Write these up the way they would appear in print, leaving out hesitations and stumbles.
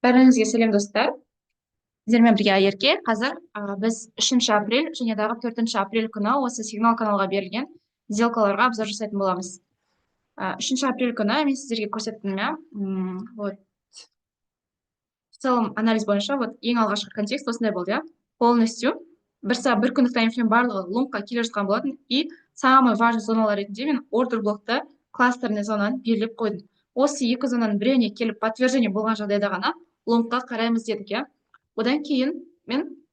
Бәріңізге сәлем достар. Сіздермен бірге Ерке. Қазір біз 3 апрель және дағы 4 апрель күні осы сигнал каналға берілген сделкаларға обзор жасайтын боламыз. 3 апрель күні мен сіздерге көрсеттім, вот в целом анализ бойынша вот ең алғашқы контекст осындай болды, полностью бір күндік таймфрейм барлығы лонгқа келе жатқан болатын, и самый важный зоналар ретінде мен ордер блокты кластерный зонаны белгілеп қойдым. Осы екі зонаның біреуіне келіп подтверждение болған жағдайда ғана лонгқа қараймыз дедік. Одан кейін мен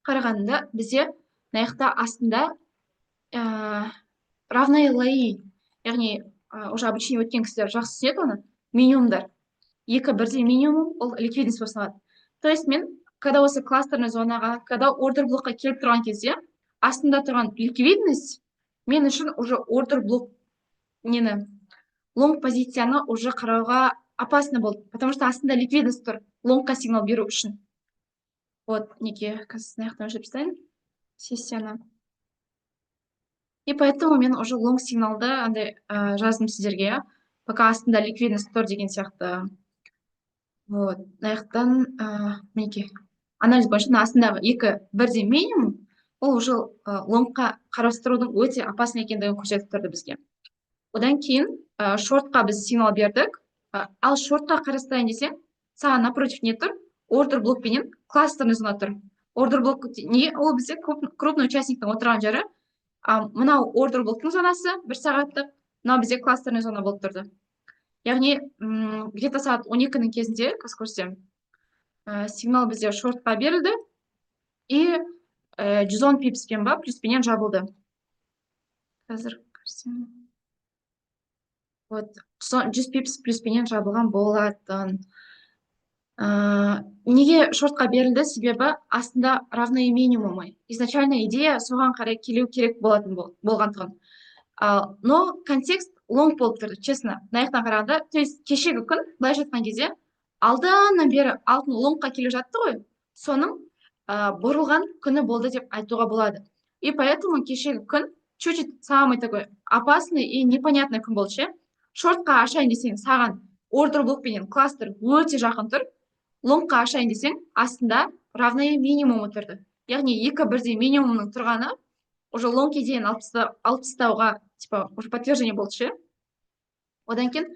қарағанда бізде мына астында равные лои, яғни уже обучение өткен кісілер жақсы түсінеді оны, минимумдар. Екі бірдей минимум, ол ликвидность болып саналады. То есть мен, когда осы кластерный зонаға, когда ордер блокқа келіп тұрған кезде, астында тұрған ликвидность мен үшін уже ордер блок лонг позицияны уже қарауға опасно болды, потому что астында ликвидность тұр лонгқа сигнал беру үшін. Вот, неге қазір өшіріп сессияны. И поэтому мен уже лонг сигналды андай жаздым сіздерге, пока астында ликвидность тұр деген сияқты. Вот, мінекей анализ бойынша астындағы екі бірдей минимум, ол уже лонгқа қарастырудың өте опасно екендігін көрсетіп тұрды бізге. Одан кейін шортқа біз сигнал бердік. Ал шортқа қарастырайын десең, саған напротив не тұр? Ордер блок пенен кластерный зона тұр. Ордер блок не? Ол бізде крупный участниктің отырған жері. Мынау ордер блоктың зонасы 1 сағаттық, мынау бізде кластерный зона болып тұрды. Яғни, где-то сағат 12-нің кезінде, көрсем, сигнал бізде шортқа берілді, и 110 пипспен ба, плюспенен жабылды. Қазір көрсем. Вот, 100 пипс плюспенен жабылған болатын. Неге шортқа берілді? Себебі астында равные минимумы. Изначально идея соған қарай келу керек болғандығын. Но контекст лонг болып тұрды, честно. Наяқтан қарағанда, то есть кешегі күн, былай жатқан кезде, алдынан бері алтын лонгқа келе жатты ғой, соның бұрылған күні болды деп айтуға болады. И поэтому кешегі күн чуть-чуть самый такой опасный и непонятный күн болды ше. Шортқа ашайын десең, саған ордер блок пенен кластер өте жақын тұр. Лонгқа ашайын десең, астында равные минимумы тұрды. Яғни екі бірдей минимумның тұрғаны уже лонгке дейін алып тастауға, типа, уже подтверждение болды ше. Одан кейін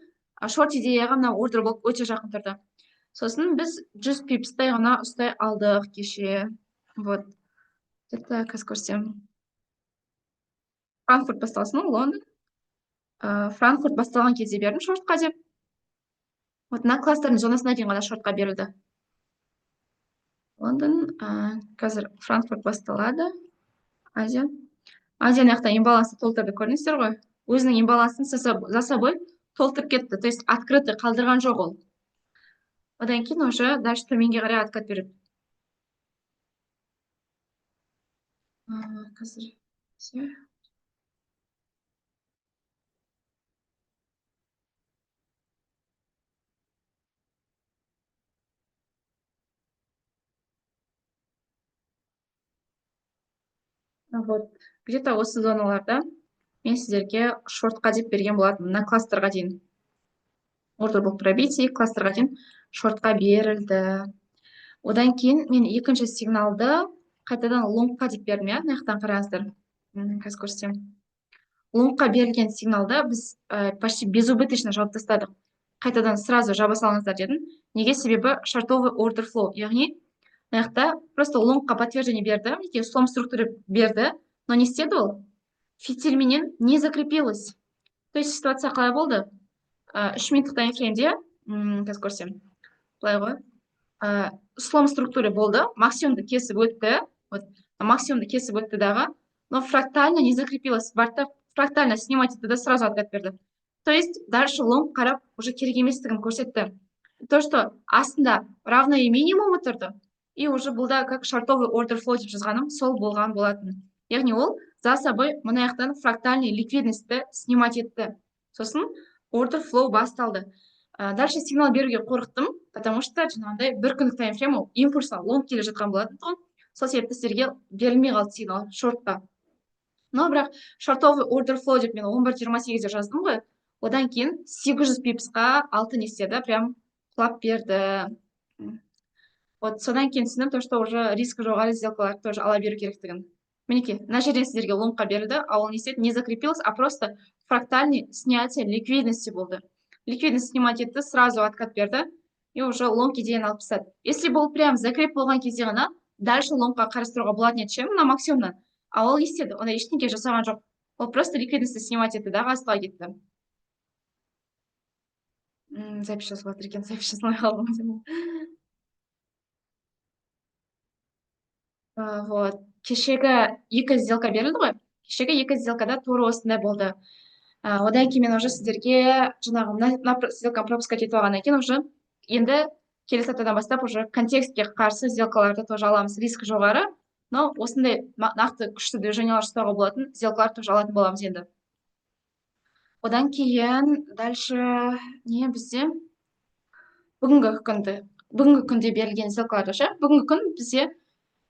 шорт идеяға мына ордер блок өте жақын тұрды. Сосын біз 100 пипстай ғана ұстай алдық кеше. Вот. Это қазір көрсем. Франкфурт басталсын, Лондон. Франкфурт басталған кезде бердім шортқа деп. Вот на кластердің зонасына дейін ғана шортқа берілді. Лондон, қазір Франкфурт басталады. Азия. Азия наяқта имбалансы толтырды, көрдіңіздер ғой? Өзінің имбалансын за собой толтырып кетті. То есть открытый қалдырған жоқ ол. Одан кейін уже дальше төменге қарай откат береді. Қазір вот, где-то осы зоналарда мен сіздерге шортқа деп берген болатын, мына кластерға дейін. Ордер блок пробитий, кластерға дейін шортқа берілді. Одан кейін мен екінші сигналды қайтадан лонгқа деп бердім, наяқтан қараңыздар. Қазір көрсем. Лонгқа берілген сигналды біз почти безубыточно жауып тастадық. Қайтадан сразу жаба салыңыздар дедім. Неге? Себебі шартовый order flow, яғни наяқта просто лонгқа подтверждение берді, слом структуры берді, но не істеді ол. Фитильменен не закрепилось. То есть ситуация қалай болды? 3 минуттық таймфреймде, қазір көрсем, былай ғой, слом структуры болды, максимумды кесіп өтті, вот, максимумды кесіп өтті дағы, но фрактально не закрепилось. Барта фрактально снимать етті, сразу откат берді. То есть дальше лонг қарап уже керек еместігін көрсетті. То, что астында равные минимумы тұрды, и уже бұлда как шартовый order flow деп жазғаным, сол болған болатын. Яғни ол за собой мұнаяқтан фрактальный ликвидностьті снимать етті. Сосын order flow басталды. Дальше сигнал беруге қорықтым, потому что жаңағыдай бір күндік таймфрейм ол импульсқа лонг келе жатқан болатын. Сол себепті сіздерге берілмей қалды сигнал шортқа. Но бірақ шортовый order flow деп мен 11:28-де жаздым ғой. Одан кейін 800 пипсқа 6 не істеді, прям құлап берді. Вот содан кейін түсіндім, то, что уже рискі жоғары сделкаларды тоже ала беру керектігін. Мінекей, мына жерден сіздерге лонгқа берілді, а ол не істеді, не закрепилось, а просто фрактальный снятие ликвидности болды. Ликвидность снимать етті, сразу откат берді, и уже лонгке дейін алып тастады. Если бұл прям закреп болған кезде ғана, дальше лонгқа қарастыруға болатын еді ше, мына максимумнан. А ол не істеді, онда ештеңе жасаған жоқ. Ол просто ликвидностьті снимать етті да, астыға кетті. Запись жазып жатыр екен, запись жасамай қалдым. Вот. Кешегі екі сделка берілді ғой. Кешегі екі сделкада тура осындай болды. Одан кейін мен уже сіздерге жаңағы мына сделканы пропускать етіп алғаннан кейін уже енді келесі аптадан бастап уже контекстке қарсы сделкаларды тоже аламыз. Риск жоғары, но осындай нақты күшті движениялар ұстауға болатын сделкалар тоже алатын боламыз енді. Одан кейін дальше не бізде бүгінгі күнде берілген сделкаларды ше. Бүгінгі күн бізде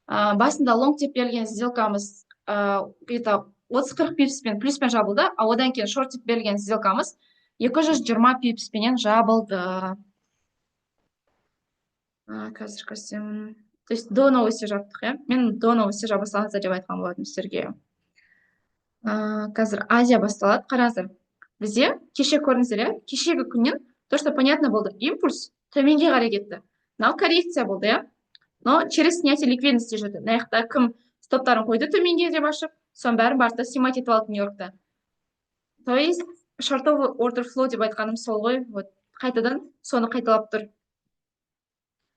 басында лонг деп берілген сделкамыз где-то 30-40 пипспен плюспен жабылды, а одан кейін шорт деп берілген сделкамыз 220 пипспенен жабылды. Қазір көрсем, то есть до новости жаптық, иә? Мен до новости жаба салыңыздар деп айтқан болатынмын сіздерге. Қазір Азия басталады, қараңыздар. Бізде кеше көрдіңіздер, иә? Кешегі күннен то, что понятно болды, импульс төменге қарай кетті. Мынау коррекция болды, иә? Но через снятие ликвидности жүрді. Мына жақта кім стоптарын қойды төменге деп ашып, соның бәрін барда снимать етіп алды Нью-Йоркта. То есть шортовый order flow деп айтқаным сол ғой, вот қайтадан соны қайталап тұр.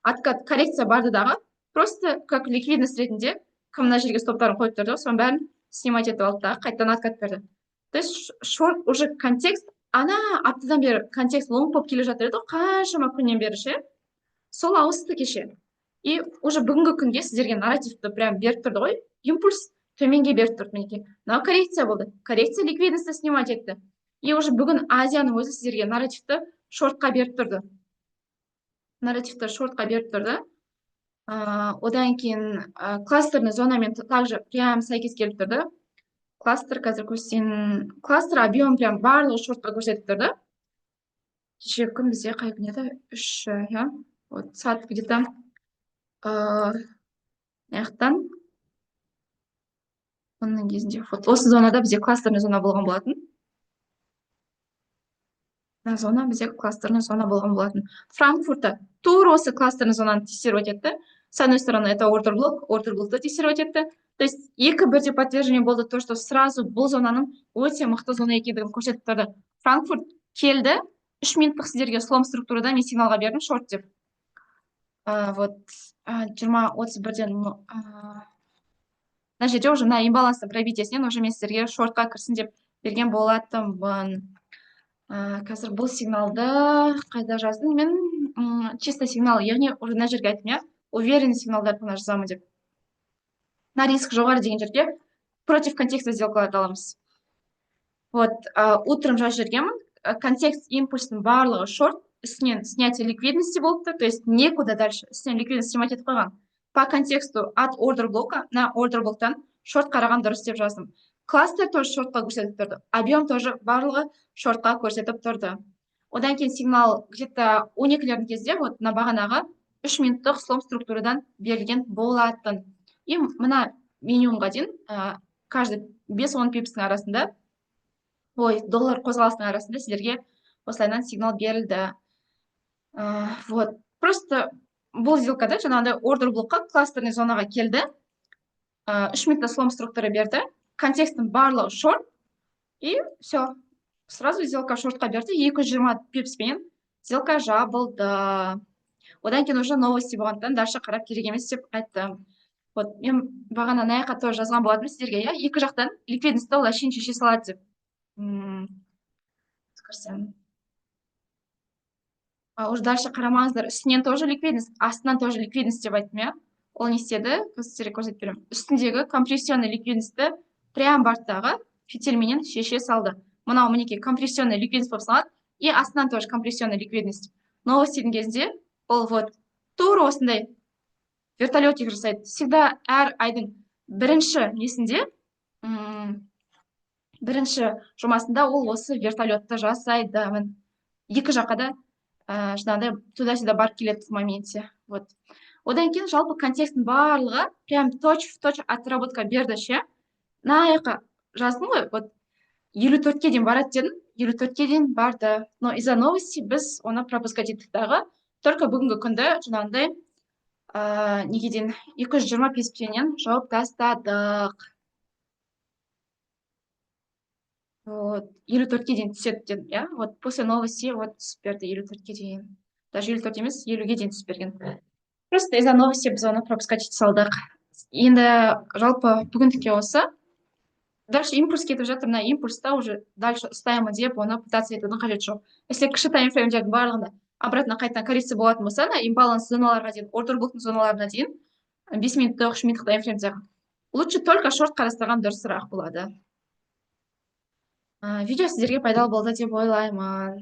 Откат коррекция барды дағы, просто как ликвидность ретінде кім мына жерге стоптарын қойып тұрды, соның бәрін снимать етіп алды дағы, қайтадан откат берді. То есть шорт уже контекст, ана аптадан бері контекст лонг болып келе жатыр еді, қаншама күннен бері ше, сол ауысты кеше. И уже бүгінгі күнге сіздерге нарративті прям беріп тұрды ғой, импульс төменге беріп тұрды мінекей. Мынау коррекция болды. Коррекция ликвидностьті снимать етті. И уже бүгін Азияның өзі сіздерге нарративті шортқа беріп тұрды. Нарративті шортқа беріп тұрды. Одан кейін кластерный зонамен также прям сәйкес келіп тұрды. Кластер қазір көрсетейін. Кластер объем прям барлығы шортқа көрсетіп тұрды. Кеше күн бізде қай күн еді? 3, иә. Вот сағат где-то яқтан оның кезінде осы зонада бізде кластерный зона болған болатын. Зона бізде кластерный зона болған болатын. Франкфуртта тура осы кластерный зонаны тестировать етті. С одной стороны, это ордер блокты тестировать етті. То есть екі бірдей подтверждение болды, то, что сразу бұл зонаның өте мықты зона екендігін көрсетіп тұрды. Франкфурт келді, 3 минуттық сіздерге слом структурада мен сигналға бердім шорт деп. Вот 20-31-ден мына жерде уже мына имбаланстың пробитиесінен уже мен сіздерге шортқа кірсін деп берген болатынмын. Қазір бұл сигналды қайда жаздым мен? Чисто сигнал, яғни уже мына жерге айттым, иә? Уверенный сигналдарды ғана жазамын деп. На риск жоғары деген жерге против контекста сделкаларды аламыз. Вот утром жазып жібергенмін. Контекст импульстың барлығы шорт, үстінен снятие ликвидности болыпты, то есть некуда дальше, үстінен ликвидность снимать етіп қойған. По контексту от ордер блока на ордер блоктан шорт қараған дұрыс деп жаздым. Кластер тоже шортқа көрсетіп тұрды. Объем тоже барлығы шортқа көрсетіп тұрды. Одан кейін сигнал где-то 12-лердің кезде вот на бағанағы 3 минуттық слом структурадан берілген болатын. И мына минимумға дейін каждый 5-10 пипстің арасында, доллар қозғалысының арасында сіздерге осылайдан сигнал берілді. Вот, просто бұл сделкада жаңағыдай ордер блокқа кластерный зонаға келді, 3 минутта слом структура берді, контекстің барлығы шорт, и все, сразу сделка шортқа берді, 220 пипспен сделка жабылды. Одан кейін уже новости болғандықтан дальше қарап керек емес деп айттым. Вот, мен бағана наяққа тоже жазған болатынмын сіздерге, иә, екі жақтан ликвидностьті ол әшейін шеше салады деп. Көрсем. Уже дальше қарамаңыздар, үстінен тоже ликвидность, астынан тоже ликвидность деп айттым, иә. Ол не істеді? Сіздерге көрсетіп беремін. Үстіндегі компрессионный ликвидностьті прям барттағы фитильменен шеше салды. Мынау мінекей компрессионный ликвидность болып салады, и астынан тоже компрессионный ликвидность. Новостидің кезінде ол вот тура осындай вертолетик жасайды. Всегда әр айдың бірінші несінде, бірінші жұмасында ол осы вертолетті жасайды. Екі жаққа да жаңағыдай туда-сюда барып келеді в моменте. Вот. Одан кейін жалпы контекстің барлығы прям точь в точь отработка берді ше. Мына жаққа жаздым ғой, вот 54-ке дейін барады дедім, 54-ке дейін барды. Но из-за новости біз оны пропускать еттік дағы. Только бүгінгі күнді жаңағындай неге дейін 225-пенен жауып тастадық. Вот, 54-ке дейін түседі дедім, иә? Вот после новости вот түсіп берді 54-ке дейін. Даже 54 емес, 50-ге дейін түсіп берген. Просто из-за новости біз оны пропускать ете салдық. Енді жалпы бүгіндікке осы. Дальше импульс кетіп жатыр, мына импульста уже дальше ұстаймын деп оны пытаться етудің қажеті жоқ. Если кіші таймфреймдердің барлығында обратно қайтадан коррекция болатын болса, ана имбаланс зоналарға дейін, ордер блоктың зоналарына дейін 5 минуттық, 3 минуттық таймфреймдерға лучше только шорт қарастырған дұрысырақ болады. Видео сіздерге пайдалы болды деп ойлаймын.